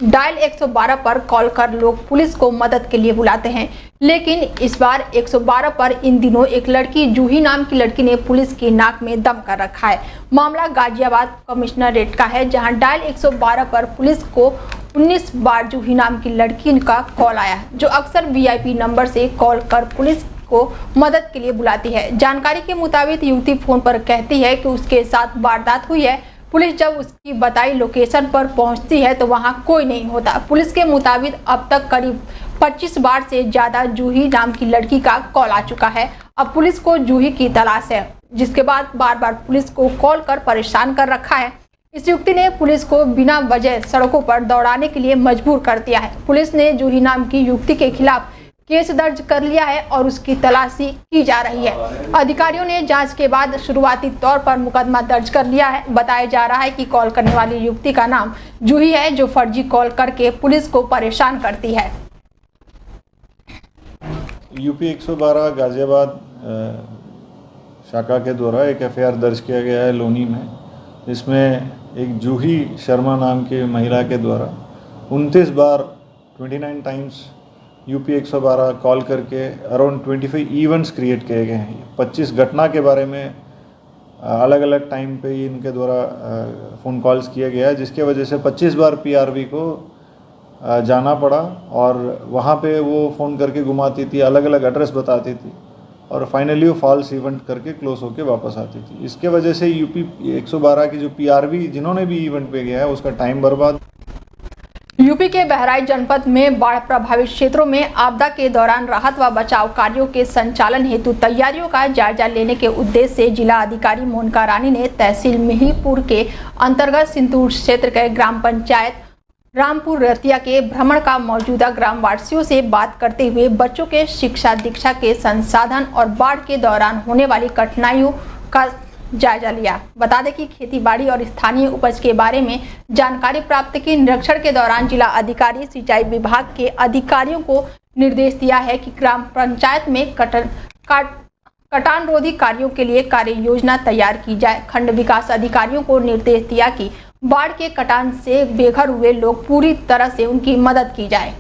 Dial 112 पर call कर लोग पुलिस को मदद के लिए बुलाते हैं, लेकिन इस बार 112 पर इन दिनों एक लड़की जूही नाम की लड़की ने पुलिस की नाक में दम कर रखा है। मामला गाजियाबाद कमिश्नरेट का है, जहां डायल 112 पर पुलिस को 19 बार जूही नाम की लड़की का कॉल आया, जो अक्सर वीआईपी नंबर से कॉल कर पुलिस को मदद के लिए बुलाती है। जानकारी के मुताबिक युवती फोन पर कहती है कि उसके साथ वारदात हुई है। पुलिस जब उसकी बताई लोकेशन पर पहुंचती है तो वहां कोई नहीं होता। पुलिस के मुताबिक अब तक करीब 25 बार से ज्यादा जूही नाम की लड़की का कॉल आ चुका है। अब पुलिस को जूही की तलाश है, जिसके बाद बार बार पुलिस को कॉल कर परेशान कर रखा है। इस युवती ने पुलिस को बिना वजह सड़कों पर दौड़ाने के लिए मजबूर कर दिया है। पुलिस ने जूही नाम की युवती के खिलाफ केस दर्ज कर लिया है और उसकी तलाशी की जा रही है। अधिकारियों ने जांच के बाद शुरुआती तौर पर मुकदमा दर्ज कर लिया है। बताया जा रहा है कि कॉल करने वाली युवती का नाम जूही है, जो फर्जी कॉल करके पुलिस को परेशान करती है। यूपी 112 गाजियाबाद शाखा के द्वारा एक एफआईआर दर्ज किया गया है लोनी में, जिसमें एक जूही शर्मा नाम की महिला के द्वारा 29 बार 29 टाइम्स यूपी 112 कॉल करके अराउंड 25 इवेंट्स क्रिएट किए गए हैं। 25 घटना के बारे में अलग अलग टाइम पे इनके द्वारा फ़ोन कॉल्स किया गया है, जिसके वजह से 25 बार पीआरवी को जाना पड़ा और वहाँ पे वो फ़ोन करके घुमाती थी, अलग अलग एड्रेस बताती थी और फाइनली वो फॉल्स इवेंट करके क्लोज होके वापस आती थी। इसके वजह से यूपी 112 की जो पीआरवी जिन्होंने भी इवेंट पे गया है उसका टाइम बर्बाद। यूपी के बहराइच जनपद में बाढ़ प्रभावित क्षेत्रों में आपदा के दौरान राहत व बचाव कार्यों के संचालन हेतु तैयारियों का जायजा लेने के उद्देश्य से जिला अधिकारी मोनिका रानी ने तहसील मिहिरपुर के अंतर्गत सिंदूर क्षेत्र के ग्राम पंचायत रामपुर रतिया के भ्रमण का मौजूदा ग्राम वासियों से बात करते हुए बच्चों के शिक्षा दीक्षा के संसाधन और बाढ़ के दौरान होने वाली कठिनाइयों का जायजा लिया। बता दें कि खेती बाड़ी और स्थानीय उपज के बारे में जानकारी प्राप्त की। निरीक्षण के दौरान जिला अधिकारी सिंचाई विभाग के अधिकारियों को निर्देश दिया है कि ग्राम पंचायत में कटान रोधी कार्यों के लिए कार्य योजना तैयार की जाए। खंड विकास अधिकारियों को निर्देश दिया कि बाढ़ के कटान से बेघर हुए लोग पूरी तरह से उनकी मदद की जाए।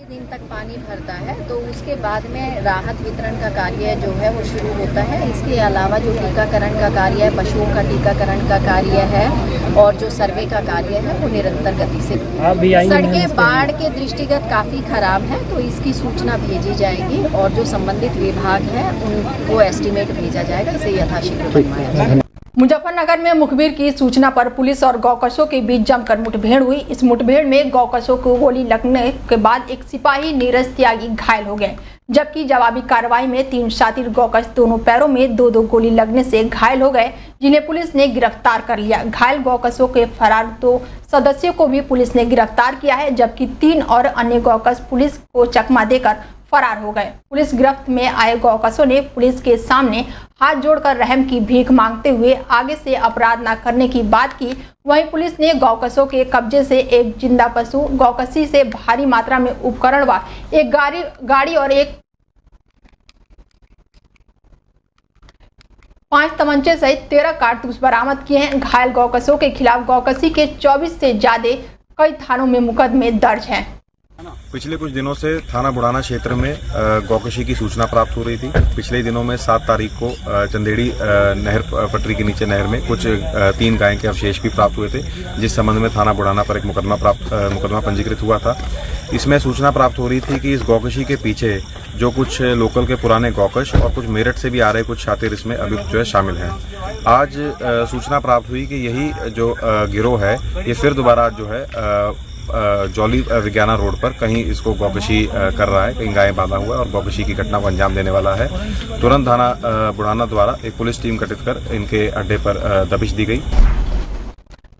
दिन तक पानी भरता है तो उसके बाद में राहत वितरण का कार्य जो है वो शुरू होता है। इसके अलावा जो टीकाकरण का कार्य है, पशुओं का टीकाकरण का कार्य है और जो सर्वे का कार्य है वो निरंतर गति से। सड़कें बाढ़ के दृष्टिगत काफ़ी खराब है तो इसकी सूचना भेजी जाएगी और जो संबंधित विभाग है उनको एस्टीमेट भेजा जाएगा, इसे यथाशीघ्र बनवाया जाएगा। मुजफ्फरनगर में मुखबिर की सूचना पर पुलिस और गौकशों के बीच जमकर मुठभेड़ हुई। इस मुठभेड़ में गौकशों को गोली लगने के बाद एक सिपाही नीरज त्यागी घायल हो गए, जबकि जवाबी कार्रवाई में 3 शातिर गौकश दोनों पैरों में 2-2 गोली लगने से घायल हो गए, जिन्हें पुलिस ने गिरफ्तार कर लिया। घायल गौकशों के फरार 2 सदस्यों को भी पुलिस ने गिरफ्तार किया है, जबकि 3 और अन्य गौकश पुलिस को चकमा देकर फरार हो गए। पुलिस गिरफ्त में आए गौकशों ने पुलिस के सामने हाथ जोड़कर रहम की भीख मांगते हुए आगे से अपराध न करने की बात की। वहीं पुलिस ने गौकशों के कब्जे से एक जिंदा पशु, गौकशी से भारी मात्रा में उपकरण व एक गाड़ी और एक 5 तमंचे सहित 13 कारतूस बरामद किए हैं। घायल गौकशों के खिलाफ गौकशी के 24 से ज्यादा कई थानों में मुकदमे दर्ज हैं। पिछले कुछ दिनों से थाना बुढ़ाना क्षेत्र में गौकशी की सूचना प्राप्त हो रही थी। पिछले दिनों में 7 तारीख को चंदेड़ी नहर पटरी के नीचे नहर में कुछ 3 गाय के अवशेष भी प्राप्त हुए थे, जिस संबंध में थाना बुढ़ाना पर एक मुकदमा पंजीकृत हुआ था। इसमें सूचना प्राप्त हो रही थी कि इस गौकशी के पीछे जो कुछ लोकल के पुराने गौकश और कुछ मेरठ से भी आ रहे कुछ शातिर इसमें अभियुक्त जो है शामिल हैं। आज सूचना प्राप्त हुई कि यही जो गिरोह है ये फिर दोबारा जो है जौली विज्ञाना रोड पर कहीं इसको गौकशी कर रहा है, कहीं गाय बांधा हुआ है और गौकशी की घटना को अंजाम देने वाला है। तुरंत थाना बुढ़ाना द्वारा एक पुलिस टीम गठित कर इनके अड्डे पर दबिश दी गई।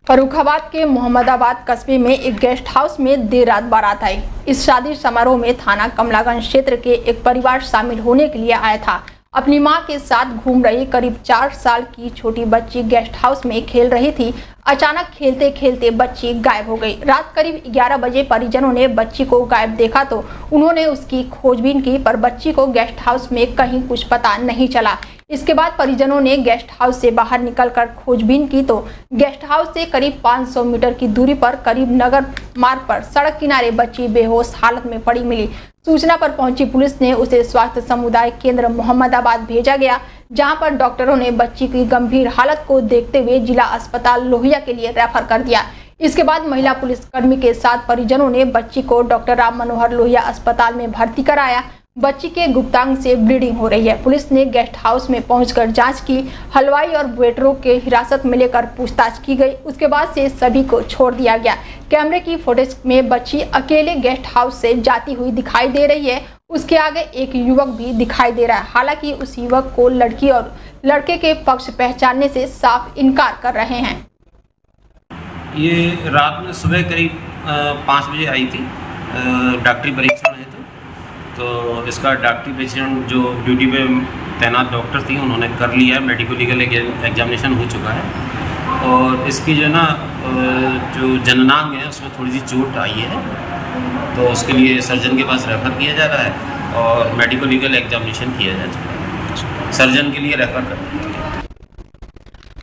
फर्रुखाबाद के मोहम्मदाबाद कस्बे में एक गेस्ट हाउस में देर रात बारात आई। इस शादी समारोह में थाना कमलागंज क्षेत्र के एक परिवार शामिल होने के लिए आया था। अपनी मां के साथ घूम रही करीब 4 साल की छोटी बच्ची गेस्ट हाउस में खेल रही थी। अचानक खेलते खेलते बच्ची गायब हो गई। रात करीब 11 बजे परिजनों ने बच्ची को गायब देखा तो उन्होंने उसकी खोजबीन की, पर बच्ची को गेस्ट हाउस में कहीं कुछ पता नहीं चला। इसके बाद परिजनों ने गेस्ट हाउस से बाहर निकलकर खोजबीन की तो गेस्ट हाउस से करीब 500 मीटर की दूरी पर करीब नगर मार्ग पर सड़क किनारे बच्ची बेहोश हालत में पड़ी मिली। सूचना पर पहुंची पुलिस ने उसे स्वास्थ्य समुदाय केंद्र मोहम्मदाबाद भेजा गया, जहां पर डॉक्टरों ने बच्ची की गंभीर हालत को देखते हुए जिला अस्पताल लोहिया के लिए रेफर कर दिया। इसके बाद महिला पुलिसकर्मी के साथ परिजनों ने बच्ची को डॉक्टर राम मनोहर लोहिया अस्पताल में भर्ती कराया। बच्ची के गुप्तांग से ब्लीडिंग हो रही है। पुलिस ने गेस्ट हाउस में पहुंचकर जांच की। हलवाई और वेटरों के हिरासत में लेकर पूछताछ की गई। उसके बाद से सभी को छोड़ दिया गया। कैमरे की फुटेज में बच्ची अकेले गेस्ट हाउस से जाती हुई दिखाई दे रही है। उसके आगे एक युवक भी दिखाई दे रहा है। हालांकि उस युवक को लड़की और लड़के के पक्ष पहचानने से साफ इनकार कर रहे हैं। ये रात में सुबह करीब 5 बजे आई थी डॉक्टरी परीक्षण हेतु। तो इसका डॉक्टरी परीक्षण जो ड्यूटी पे तैनात डॉक्टर थी उन्होंने कर लिया है। मेडिको लीगल एग्जामिनेशन हो चुका है और इसकी जो ना जो जननांग है उसमें थोड़ी सी चोट आई है, तो उसके लिए सर्जन के पास रेफ़र किया जा रहा है और मेडिको लीगल एग्जामिनेशन किया जा चुका है। सर्जन के लिए रेफ़र कर दिया।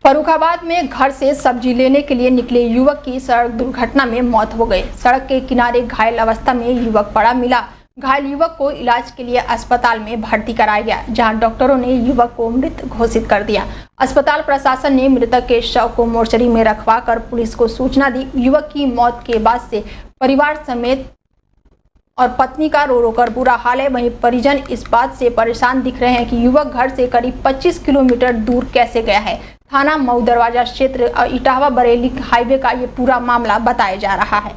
फर्रुखाबाद में घर से सब्जी लेने के लिए निकले युवक की सड़क दुर्घटना में मौत हो गई। सड़क के किनारे घायल अवस्था में युवक पड़ा मिला। घायल युवक को इलाज के लिए अस्पताल में भर्ती कराया गया, जहां डॉक्टरों ने युवक को मृत घोषित कर दिया। अस्पताल प्रशासन ने मृतक के शव को मोर्चरी में रखवाकर पुलिस को सूचना दी। युवक की मौत के बाद से परिवार समेत और पत्नी का रो रो कर बुरा हाल है। वहीं परिजन इस बात से परेशान दिख रहे हैं कि युवक घर से करीब 25 किलोमीटर दूर कैसे गया है। थाना मऊ दरवाजा क्षेत्र इटावा बरेली हाईवे का ये पूरा मामला बताया जा रहा है।